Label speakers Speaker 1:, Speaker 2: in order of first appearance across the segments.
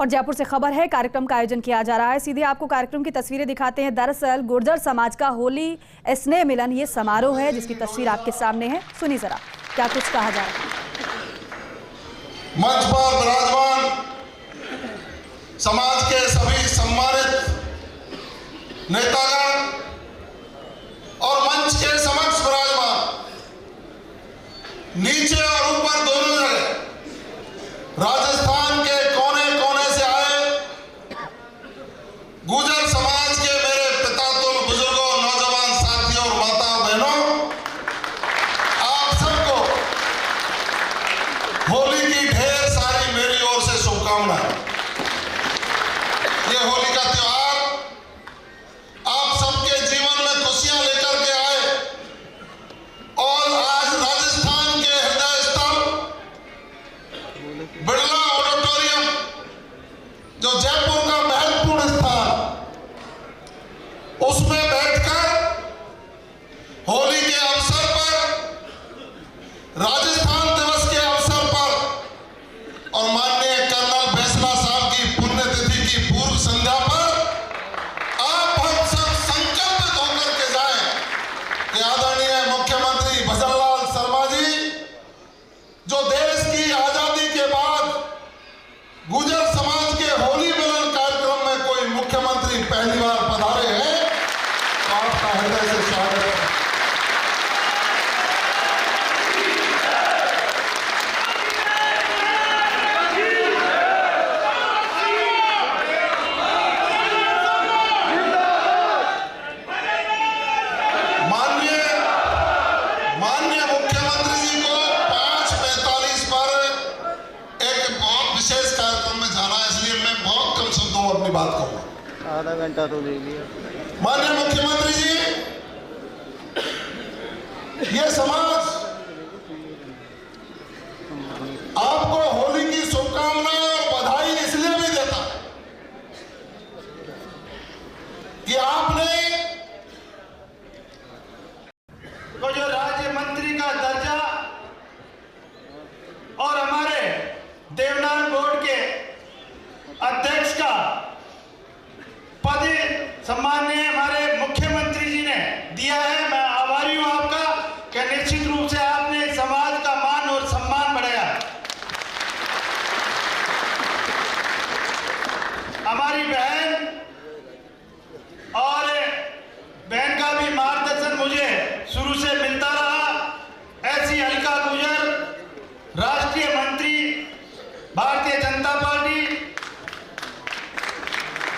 Speaker 1: और जयपुर से खबर है, कार्यक्रम का आयोजन किया जा रहा है। सीधे आपको कार्यक्रम की तस्वीरें दिखाते हैं। दरअसल गुर्जर समाज का होली स्नेह मिलन ये समारोह है, जिसकी तस्वीर आपके सामने है। सुनिए जरा क्या कुछ कहा जा रहा है।
Speaker 2: मंच पर विराजमान समाज के सभी सम्मानित नेतागण और मंच के समक्ष विराजमान नीचे और ऊपर दोनों जगह राजस्थान के कोने कोने से आए गुर्जर समाज के मेरे पितातुल बुजुर्गों, नौजवान साथियों और माता बहनों, आप सबको होली की ढेर सारी मेरी ओर से शुभकामनाएं। ये होली का त्योहार आप सबके जीवन में खुशियां लेकर के आए और आज राजस्थान के हृदय स्थल बिरला ऑडिटोरियम, जो जयपुर का महत्वपूर्ण स्थान, उसमें बैठकर होली के अवसर पर, राजस्थान दिवस के अवसर पर और माननीय कर्नल बैसला साहब की पुण्यतिथि की पूर्व संध्या पर आप हम सब संकल्पित होकर के जाएं कि आदरणीय मुख्यमंत्री भजनलाल शर्मा जी, जो देश की आजादी के बाद गुर्जर समाज के होली मिलन कार्यक्रम में कोई मुख्यमंत्री पहली बार पधारे हैं, तो आपका हृदय से स्वागत है। माननीय मुख्यमंत्री जी को 5:45 पर एक बहुत विशेष कार्यक्रम में जाना है, इसलिए मैं बहुत कम शब्दों में अपनी बात कहूँगा।
Speaker 3: आधा घंटा तो ले लिया।
Speaker 2: माननीय मुख्यमंत्री जी, ये समाज आपको होली की शुभकामनाएं और बधाई इसलिए भी देता कि आपने तो जो राज्य मंत्री का दर्जा और हमारे देवनान बोर्ड के अध्यक्ष का पद सम्माननीय हमारे मुख्यमंत्री जी ने दिया है। मैं आभारी हूं आपका कि निश्चित रूप से आपने समाज का मान और सम्मान बढ़ाया। हमारी बहन और बहन का भी मार्गदर्शन मुझे शुरू से मिलता रहा। ऐसी अलका गुर्जर, राष्ट्रीय मंत्री भारतीय जनता पार्टी,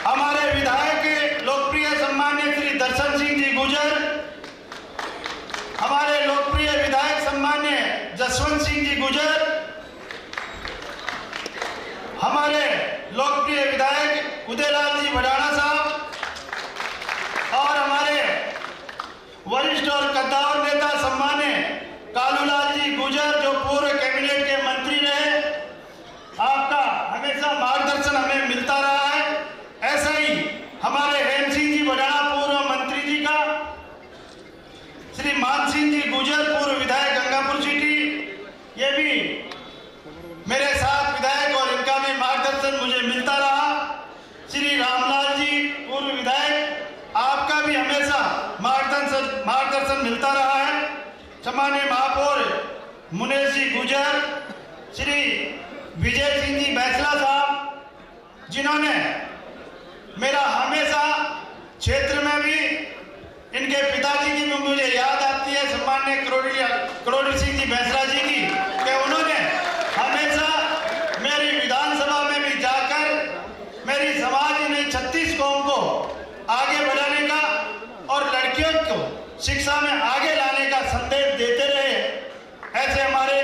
Speaker 2: हमारे विधायक लोकप्रिय सम्मान्य श्री दर्शन सिंह जी गुर्जर, हमारे लोकप्रिय विधायक सम्मान्य जसवंत सिंह जी गुर्जर, हमारे लोकप्रिय विधायक उदयलाल जी भडाना साहब और हमारे वरिष्ठ और कद्दावर नेता सम्मान्य कालूलाल जी गुर्जर, जो पूर्व कैबिनेट के मंत्री रहे। आपका हमेशा मार्गदर्शन हमें मिलता रहा है। ऐसा ही हमारे हेम सिंह जी भडाना पूर्व मंत्री जी का, श्री मान सिंह जी गुर्जर पूर्व विधायक गंगापुर सिटी, ये भी मेरे साथ विधायक और इनका भी मार्गदर्शन मुझे मिलता रहा। श्री रामलाल जी पूर्व विधायक, आपका भी हमेशा मार्गदर्शन मिलता रहा है। सम्माननीय महापौर मुनेश जी गुर्जर, श्री विजय सिंह जी बैसला साहब, जिन्होंने मेरा हमेशा क्षेत्र में भी, इनके पिताजी की भी मुझे याद आती है, सम्माननीय करोड़ी सिंह जी बैसला जी की, कि उन्होंने हमेशा मेरी विधानसभा में भी जाकर मेरी समाज में 36 कौम को आगे बढ़ाने का और लड़कियों को शिक्षा में आगे लाने का संदेश देते रहे। ऐसे हमारे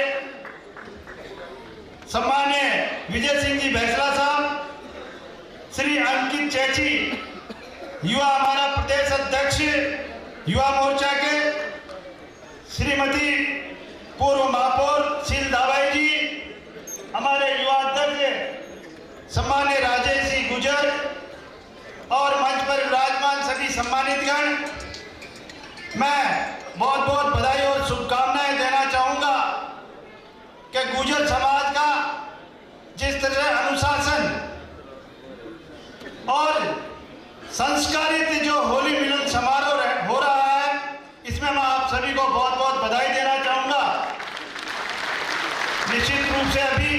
Speaker 2: सम्मान्य विजय सिंह जी बैसला साहब, श्री अंकित चेची, युवा हमारा प्रदेश अध्यक्ष युवा मोर्चा के, श्रीमती पूर्व महापौर शील दावाई जी, हमारे युवा अध्यक्ष सम्मान्य राजेश जी गुर्जर और मंच पर विराजमान सभी सम्मानितगण, मैं बहुत बहुत बधाई और शुभकामनाएं देना चाहूंगा कि गुर्जर समाज का जिस तरह अनुशासन से अभी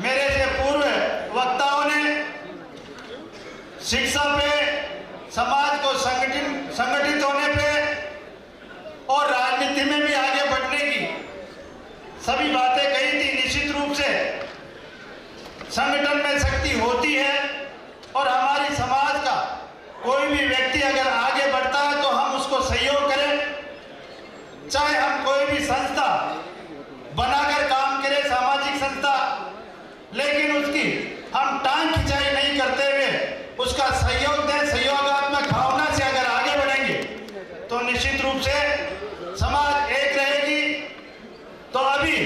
Speaker 2: मेरे से पूर्व वक्ताओं ने शिक्षा पे, समाज को संगठित होने पे और राजनीति में भी आगे बढ़ने की सभी बातें कही थी। निश्चित रूप से संगठन में शक्ति होती है और हमारी समाज का कोई भी व्यक्ति अगर आगे बढ़ता है तो हम उसको सहयोग करें। चाहे हम कोई भी संस्था बनाकर काम करें, सामाजिक संस्था, लेकिन उसकी हम टांग खिंचाई नहीं करते हुए उसका सहयोग दें। सहयोगात्मक भावना से अगर आगे बढ़ेंगे तो निश्चित रूप से समाज एक रहेगी। तो अभी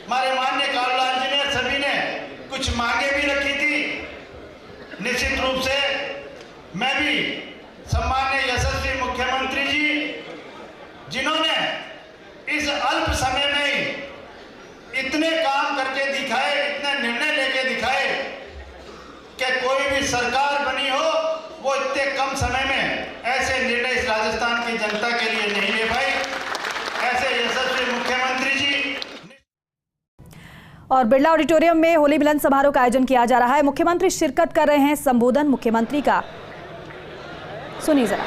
Speaker 2: हमारे माननीय कालूलाल जी ने सभी ने कुछ मांगे भी रखी थी। निश्चित रूप से मैं भी सम्माननीय यशस्वी मुख्यमंत्री जी, जिन्होंने इस अल्प समय में ही इतने काम करके दिखाए, इतने निर्णय लेके दिखाए कि कोई भी सरकार बनी हो वो इतने कम समय में ऐसे निर्णय इस राजस्थान की जनता के लिए नहीं ले पाई। ऐसे यशस्वी मुख्यमंत्री जी।
Speaker 1: और बिरला ऑडिटोरियम में होली मिलन समारोह का आयोजन किया जा रहा है। मुख्यमंत्री शिरकत कर रहे हैं। संबोधन मुख्यमंत्री का सुनिए जरा।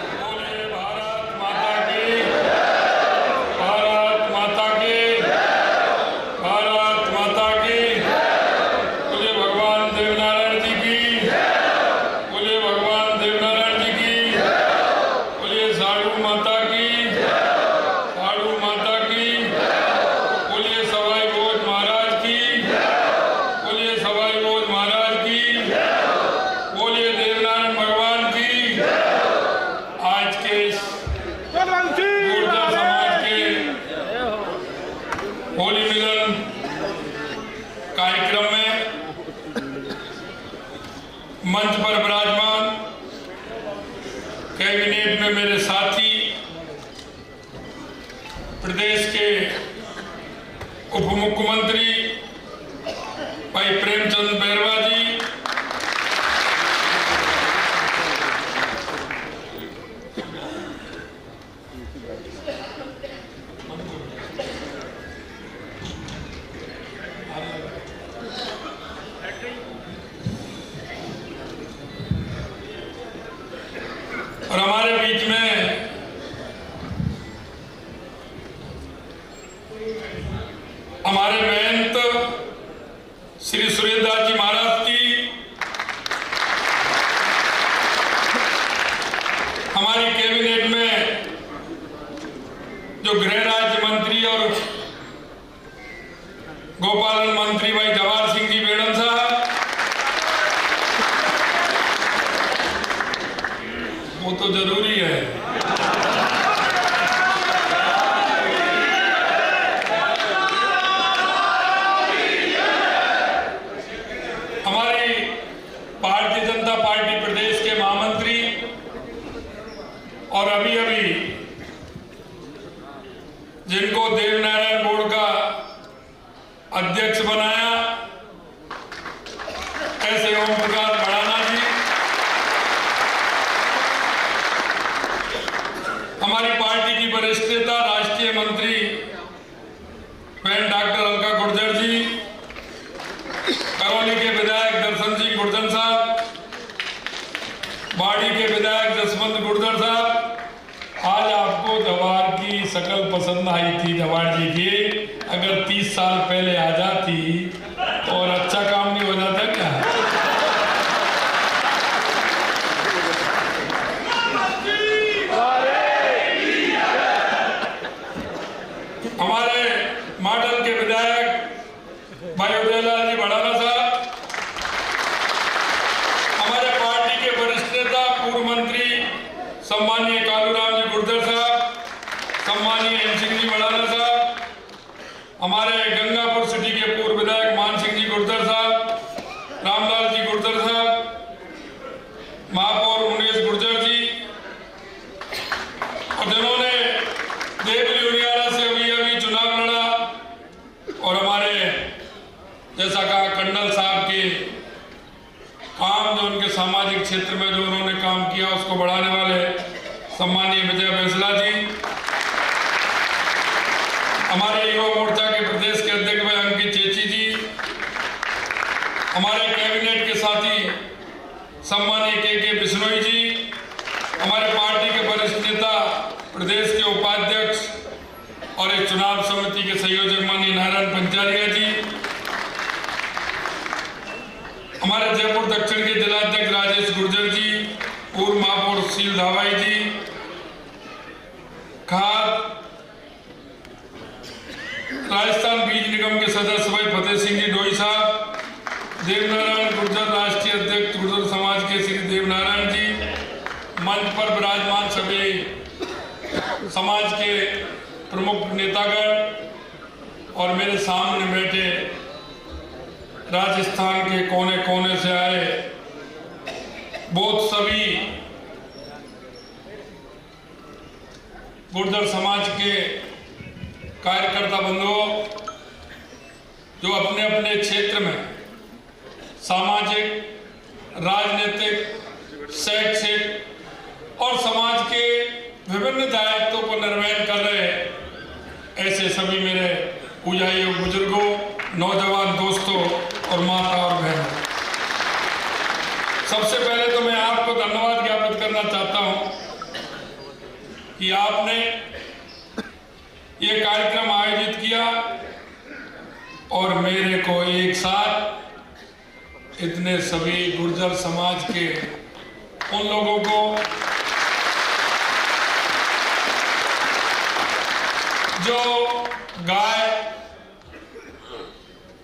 Speaker 3: होली मिलन कार्यक्रम में मंच पर विराजमान कैबिनेट में मेरे साथी, प्रदेश के उप मुख्यमंत्री भाई प्रेमचंद बैरवा जी, और हमारे बीच में हमारे महंत श्री सूर्यदास जी महाराज की, हमारी कैबिनेट में जो गृह राज्य मंत्री और गोपालन मंत्री भाई जवाहर सिंह जी बेड़न साहब, वो तो जरूरी है। हमारी भारतीय जनता पार्टी प्रदेश के महामंत्री और अभी अभी जिनको देवनारायण बोर्ड का अध्यक्ष बनाया, ऐसे ओम प्रकाश भड़ाना जी, हमारी पार्टी की वरिष्ठ नेता राष्ट्रीय मंत्री बहन डॉक्टर अलका गुर्जर जी, करौली के विधायक दर्शन सिंह गुर्जर साहब, बाड़ी के विधायक जसवंत गुर्जर साहब। आज आपको जवाहर की शकल पसंद आई थी, जवाहर जी की। अगर 30 साल पहले आ जाती तो और अच्छा काम नहीं हो जाता क्या? हमारे मॉडल के विधायक भाई उदयलाल जी भड़ाना साहब, हमारे पार्टी के वरिष्ठ नेता पूर्व मंत्री सम्मानीय कालूराम जी गुर्जर साहब, सम्मानीय एम सिंह जी भड़ाना साहब, हमारे गंगापुर सिटी के पूर्व विधायक मान सिंह जी गुर्जर साहब, रामलाल जी गुर्जर साहब, महापौर मुनीश गुर्जर जी, और जिन्होंने देवली उड़ियारा से अभी चुनाव लड़ा, और हमारे जैसा कहा कर्नल साहब के काम, जो उनके सामाजिक क्षेत्र में जो उन्होंने काम किया उसको बढ़ाने वाले सम्मानीय विजय बैंसला जी, हमारे युवा मोर्चा के प्रदेश के अध्यक्ष भाई अंकित चेची जी, कैबिनेट के साथी सम्मानीय के बिश्नोई जी, हमारे पार्टी के वरिष्ठ नेता, प्रदेश के उपाध्यक्ष और इस चुनाव समिति के संयोजक माननीय नारायण पंचारिया जी, हमारे जयपुर दक्षिण के जिलाध्यक्ष राजेश गुर्जर जी, पूर्व महापौर शील धावाई जी, खाद राजस्थान बीज निगम के सदस्य भाई फतेह सिंह जी डोई साहब, देवनारायण गुर्जर राष्ट्रीय अध्यक्ष गुर्जर समाज के श्री देवनारायण जी, मंच पर विराजमान सभी समाज के प्रमुख नेतागण और मेरे सामने बैठे राजस्थान के कोने कोने से आए बहुत सभी गुर्जर समाज के कार्यकर्ता बंधुओं, जो अपने अपने क्षेत्र में सामाजिक, राजनीतिक, शैक्षिक और समाज के विभिन्न दायित्वों को निर्वहन कर रहे हैं, ऐसे सभी मेरे पूजाई बुजुर्गों, नौजवान दोस्तों और माता और बहनों, सबसे पहले तो मैं आपको धन्यवाद ज्ञापित करना चाहता हूं कि आपने ये कार्यक्रम आयोजित किया और मेरे को एक साथ इतने सभी गुर्जर समाज के उन लोगों को जो गाय,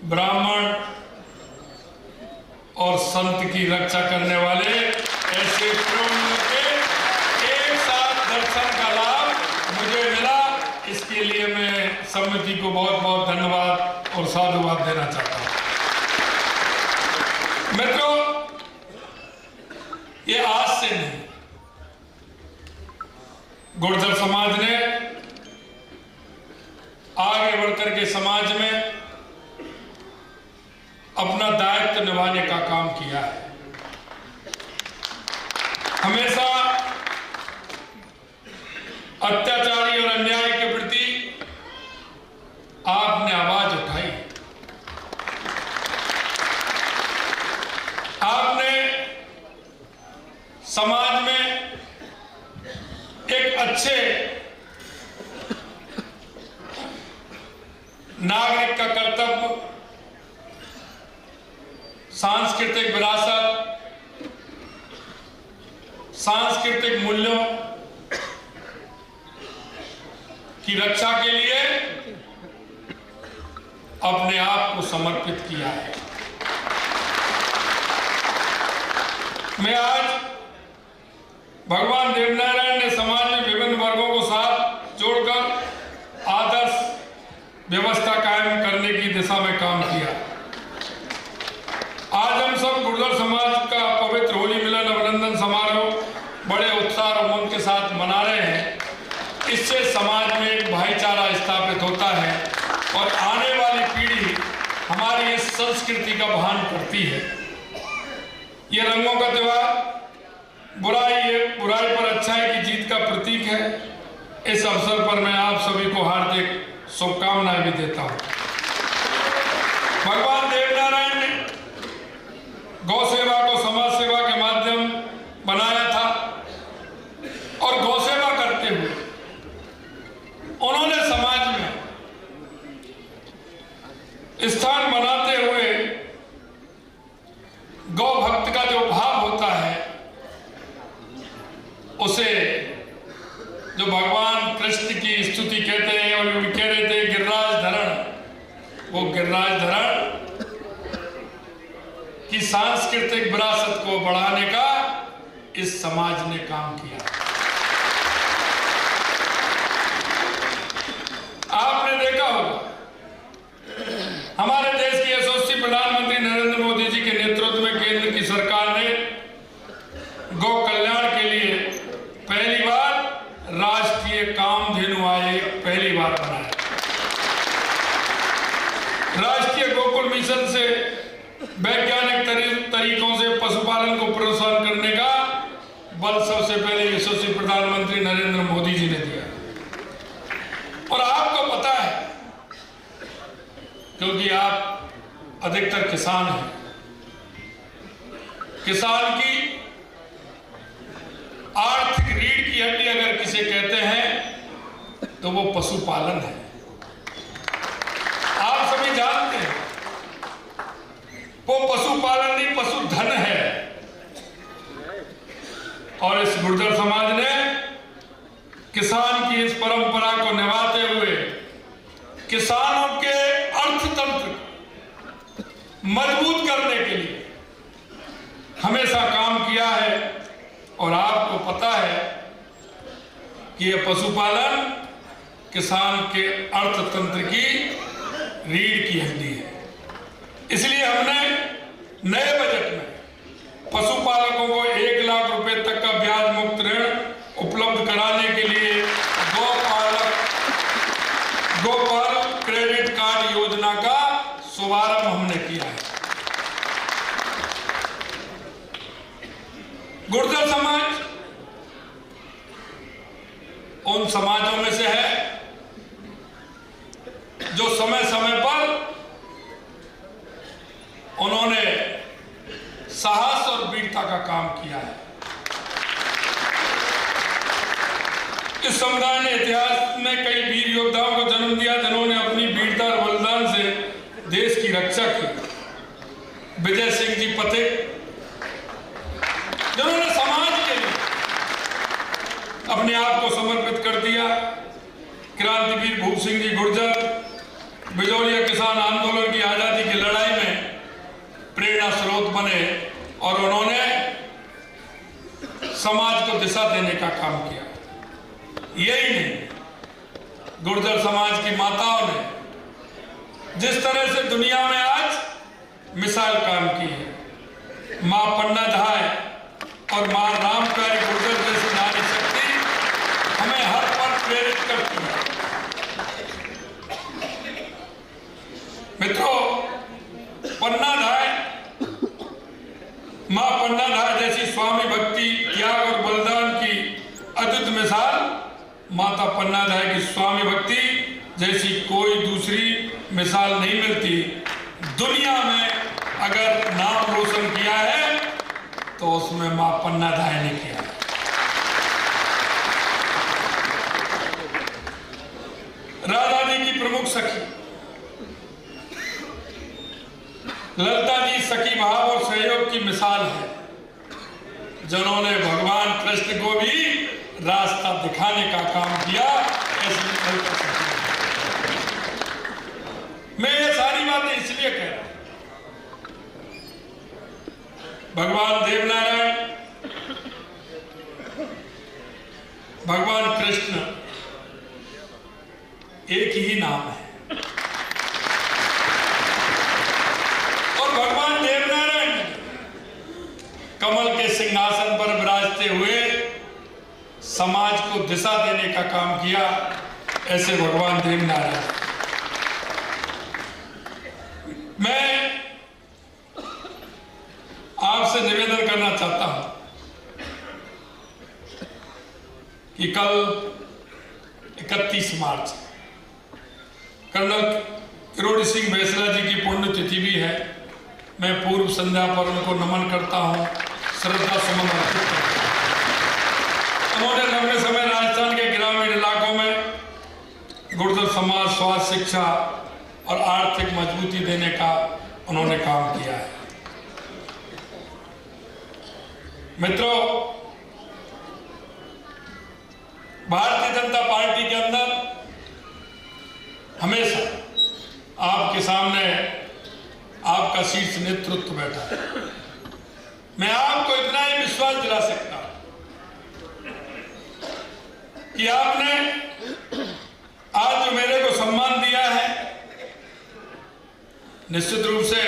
Speaker 3: ब्राह्मण और संत की रक्षा करने वाले ऐसे प्रेमियों के एक साथ दर्शन का लाभ मुझे मिला, इसके लिए मैं समिति को बहुत बहुत धन्यवाद और साधुवाद देना चाहता हूं। मित्रों, ये आज से नहीं, गुर्जर समाज ने आगे बढ़कर के समाज में अपना दायित्व निभाने का काम किया है। हमेशा अत्याचारी और अन्याय के प्रति आपने आवाज उठाई, आपने समाज में एक अच्छे नागरिक का कर्तव्य, सांस्कृतिक विरासत, सांस्कृतिक मूल्यों की रक्षा के लिए अपने आप को समर्पित किया है। मैं आज भगवान देवनारायण ने समाज में विभिन्न वर्गों को साथ जोड़कर आदर्श व्यवस्था कायम करने की दिशा में काम किया। आज हम सब गुर्जर समाज का पवित्र होली मिलन अभिनंदन समारोह बड़े उत्साह और उमंग के साथ मना रहे हैं। इससे समाज में एक भाईचारा स्थापित होता है और आने वाली पीढ़ी हमारी इस संस्कृति का भान करती है। ये रंगों का त्योहार बुराई पर अच्छाई की जीत का प्रतीक है। इस अवसर पर मैं आप सभी को हार्दिक शुभकामनाएं भी देता हूं। भगवान देवनारायण ने गौ सेवा को समाज सेवा के माध्यम बनाया था और गौ सेवा करते हुए उन्होंने समाज में स्थान बनाते हुए गौ भक्त का जो भाव होता है उसे, जो भगवान कृष्ण की स्तुति कहते हैं और कह रहे थे गिरिराज धरण, वो गिरिराज धरण की सांस्कृतिक विरासत को बढ़ाने का इस समाज ने काम किया। आपने देखा होगा हमारे देश के यशस्वी प्रधानमंत्री नरेंद्र मोदी जी के नेतृत्व में केंद्र की सरकार ने गौ कल्याण के लिए पहली बार राष्ट्रीय कामधेनु आयोग पहली बार बनाया। राष्ट्रीय गोकुल मिशन से वैज्ञानिक तरीकों से पशुपालन को प्रोत्साहन करने का बल सबसे पहले यशस्वी प्रधानमंत्री नरेंद्र मोदी जी ने दिया। और आपको पता है, क्योंकि आप अधिकतर किसान हैं, किसान की आर्थिक रीढ़ की हड्डी अगर किसे कहते हैं तो वो पशुपालन है। आप सभी जानते हैं वो पशुपालन नहीं पशुधन है। और इस गुर्जर समाज ने किसान की इस परंपरा को निभाते हुए किसानों के अर्थतंत्र मजबूत करने के लिए हमेशा काम किया है। और आपको पता है कि यह पशुपालन किसान के अर्थतंत्र की रीढ़ की हड्डी है। इसलिए हमने नए बजट में पशुपालकों को 1 लाख रुपए तक का ब्याज मुक्त ऋण उपलब्ध कराने के लिए गोपाल क्रेडिट कार्ड योजना का शुभारंभ हमने किया है। गुर्जर समाज उन समाजों में से है जो समय समय पर उन्होंने साहस और वीरता का काम किया है। इस समुदाय ने इतिहास में कई वीर योद्धाओं को जन्म दिया जिन्होंने अपनी वीरता और बलिदान से देश की रक्षा की। विजय सिंह जी पथिक जिन्होंने समाज के लिए अपने आप को समर्पित कर दिया। क्रांतिवीर भूप सिंह जी गुर्जर बिजौलिया किसान आंदोलन की आजादी की लड़ाई में प्रेरणा स्रोत बने और उन्होंने समाज को दिशा देने का काम किया। यही नहीं, गुर्जर समाज की माताओं ने जिस तरह से दुनिया में आज मिसाल काम की है, मां पन्ना धाय और मां रामप्यारी गुर्जर जैसी नारी शक्ति हमें हर पल प्रेरित करती है। मित्रों, पन्ना धाय, मां पन्ना धाय जैसी स्वामी भक्ति, त्याग और बलिदान की अद्भुत मिसाल माता पन्ना धाय की स्वामी भक्ति जैसी कोई दूसरी मिसाल नहीं मिलती। दुनिया में अगर नाम रोशन किया है तो उसमें मां पन्ना धाय ने किया है। राधा जी की प्रमुख सखी ललिता जी सखी भाव और सहयोग की मिसाल है, जिन्होंने भगवान कृष्ण को भी रास्ता दिखाने का काम किया। मैं ये सारी बातें इसलिए कह रहा हूं, भगवान देवनारायण, भगवान कृष्ण एक ही नाम है। और भगवान देवनारायण कमल के सिंहासन पर विराजते हुए समाज को दिशा देने का काम किया। ऐसे भगवान देवनारायण, मैं आपसे निवेदन करना चाहता हूं कि कल 31 मार्च कर्नल किरोड़ी सिंह बैसला जी की पुण्यतिथि भी है। मैं पूर्व संध्या पर उनको नमन करता हूं, श्रद्धा सुमन अर्पित करता हूं। उन्होंने लंबे समय राजस्थान के ग्रामीण इलाकों में गुर्जर समाज, स्वास्थ्य, शिक्षा और आर्थिक मजबूती देने का उन्होंने काम किया है। मित्रों, भारतीय जनता पार्टी के अंदर हमेशा आपके सामने आपका शीर्ष नेतृत्व बैठा है। मैं आपको इतना ही विश्वास दिला सकता हूं कि आपने आज जो मेरे को सम्मान दिया है, निश्चित रूप से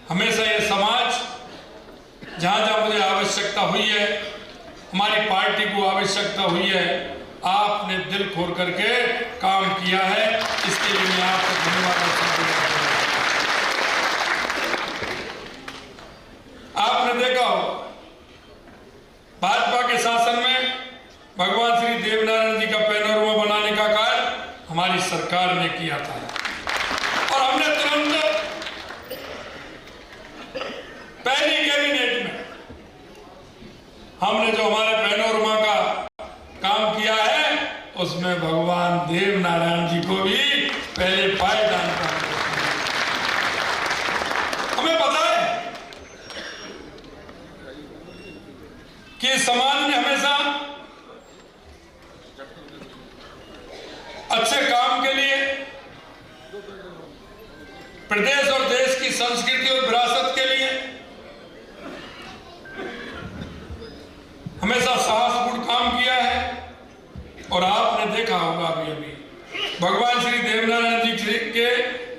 Speaker 3: हमेशा ये समाज जहां जहां मुझे आवश्यकता हुई है, हमारी पार्टी को आवश्यकता हुई है, आपने दिल खोल करके काम किया है। इसके लिए मैं आपको धन्यवाद देता हूं। आपने देखा हो भाजपा के शासन में भगवान श्री देवनारायण जी का पैनोरमा बनाने का कार्य हमारी सरकार ने किया था और हमने तुरंत पहली कैबिनेट में हमने जो हमारे पैनोरमा का काम किया है उसमें भगवान देव नारायण जी को भी पहले पायदान का हमें पता है कि समाज ने हमेशा अच्छे काम के लिए प्रदेश और देश की संस्कृति और विरासत के लिए हमेशा साहसपूर्ण काम किया है। और आपने देखा होगा अभी भगवान श्री देवनारायण जी के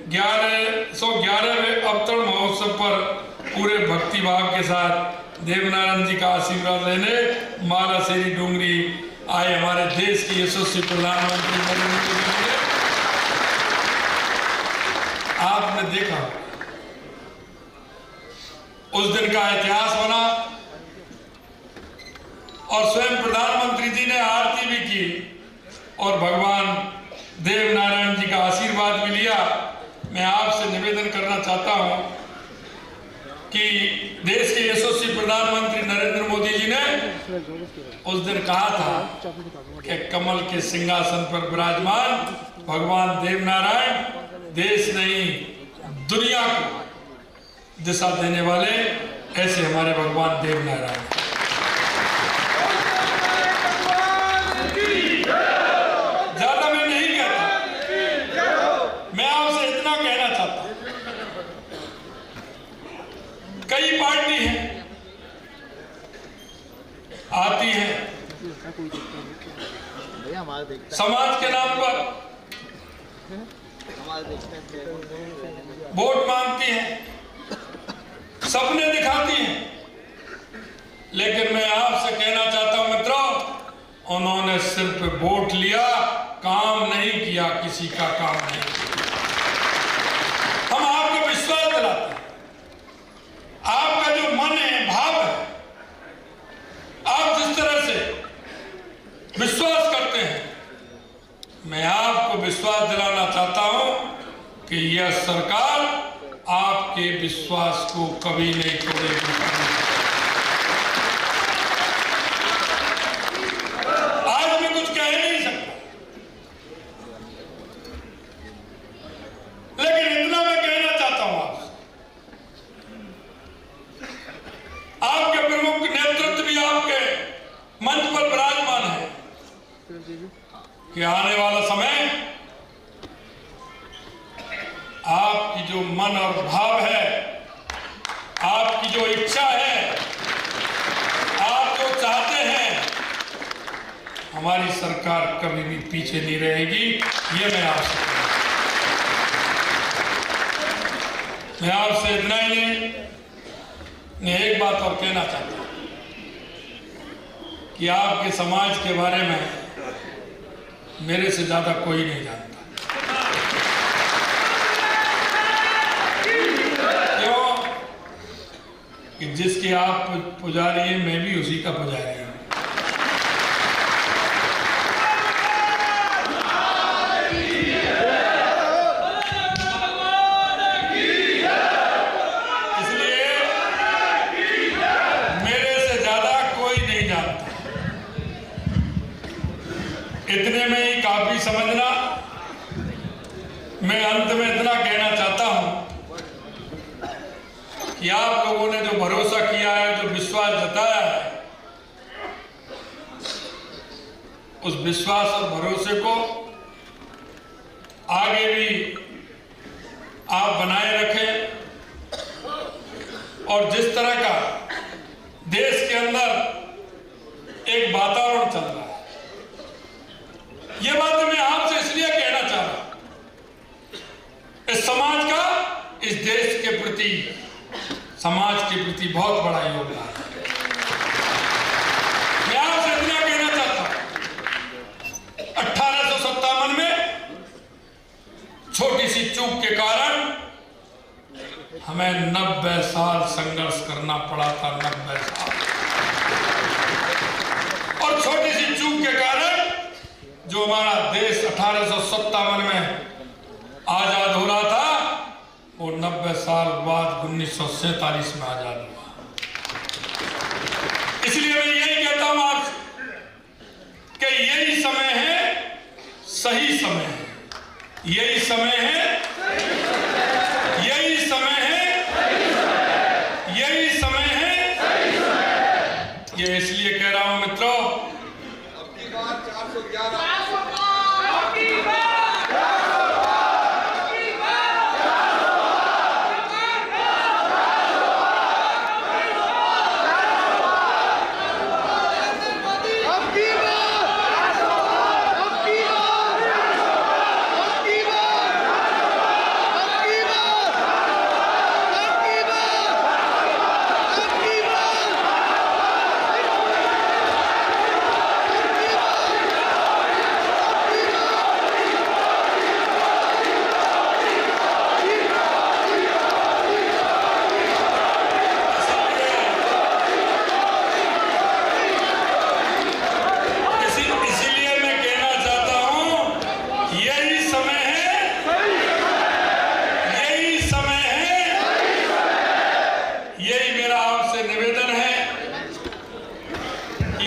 Speaker 3: 1111वें अवतरण महोत्सव पर पूरे भक्ति भाव के साथ देवनारायण जी का आशीर्वाद लेने मालाशेरी डूंगरी आए हमारे देश की यशस्वी प्रधानमंत्री नरेंद्र मोदी जी। आपने देखा उस दिन का इतिहास बना और स्वयं प्रधानमंत्री जी ने आरती भी की और भगवान देव नारायण जी का आशीर्वाद भी लिया। मैं आपसे निवेदन करना चाहता हूं कि देश के यशस्वी प्रधानमंत्री नरेंद्र मोदी जी ने उस दिन कहा था कि कमल के सिंहासन पर विराजमान भगवान देव नारायण देश नहीं दुनिया को दिशा देने वाले ऐसे हमारे भगवान देव नारायण। ज्यादा मैं नहीं कहता, मैं आपसे इतना कहना चाहता हूं कई पार्टी है आती है समाज के नाम पर वोट मांगती है, सपने दिखाती है, लेकिन मैं आपसे कहना चाहता हूं मित्रों उन्होंने सिर्फ वोट लिया, काम नहीं किया, किसी का काम नहीं किया। हम आपको विश्वास दिलाते हैं, आपका जो मन है भाव है, आप जिस तरह से विश्वास करते हैं, मैं आपको विश्वास दिलाना चाहता हूं कि यह सरकार आपके विश्वास को कभी नहीं तोड़ेगी। आज मैं कुछ कह नहीं सकता, लेकिन इतना मैं कहना चाहता हूं आपके प्रमुख नेतृत्व भी आपके मंच पर विराजमान है कि आने वाला समय आपकी जो मन और भाव है, आपकी जो इच्छा है, आप जो चाहते हैं, हमारी सरकार कभी भी पीछे नहीं रहेगी। ये मैं आपसे इतना ही नहीं, मैं एक बात और कहना चाहता हूं कि आपके समाज के बारे में मेरे से ज्यादा कोई नहीं जानता। क्यों? कि जिसके आप पुजारी हैं मैं भी उसी का पुजारी हूं। इसलिए मेरे से ज्यादा कोई नहीं जानता। इतने में ही काफी समझना। मैं अंत में इतना कहना चाहता हूं कि आप लोगों ने जो भरोसा किया है, जो विश्वास जताया है, उस विश्वास और भरोसे को आगे भी आप बनाए रखें। और जिस तरह का देश के अंदर एक वातावरण चल रहा है, ये बात मैं आपसे इसलिए कहना चाह रहा हूं, इस समाज का इस देश के प्रति, समाज के प्रति बहुत बड़ा योगदान है। मैं आपसे इतना कहना चाहता हूं, 1857 में छोटी सी चूक के कारण हमें 90 साल संघर्ष करना पड़ा था। 90 साल। और छोटी सी चूक के कारण जो हमारा देश 1857 में आजाद हो रहा था, वो 90 साल बाद 1947 में आजाद हुआ। इसलिए मैं यही यही समय है, यही समय है, यही समय है। ये इसलिए कह रहा हूं मित्रों,
Speaker 4: अपनी बात 411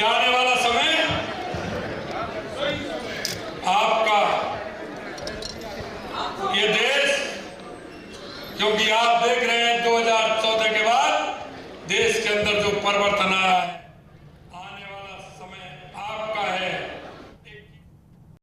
Speaker 3: आने वाला समय आपका, ये देश, क्योंकि आप देख रहे हैं 2014 के बाद देश के अंदर जो परिवर्तन आया है,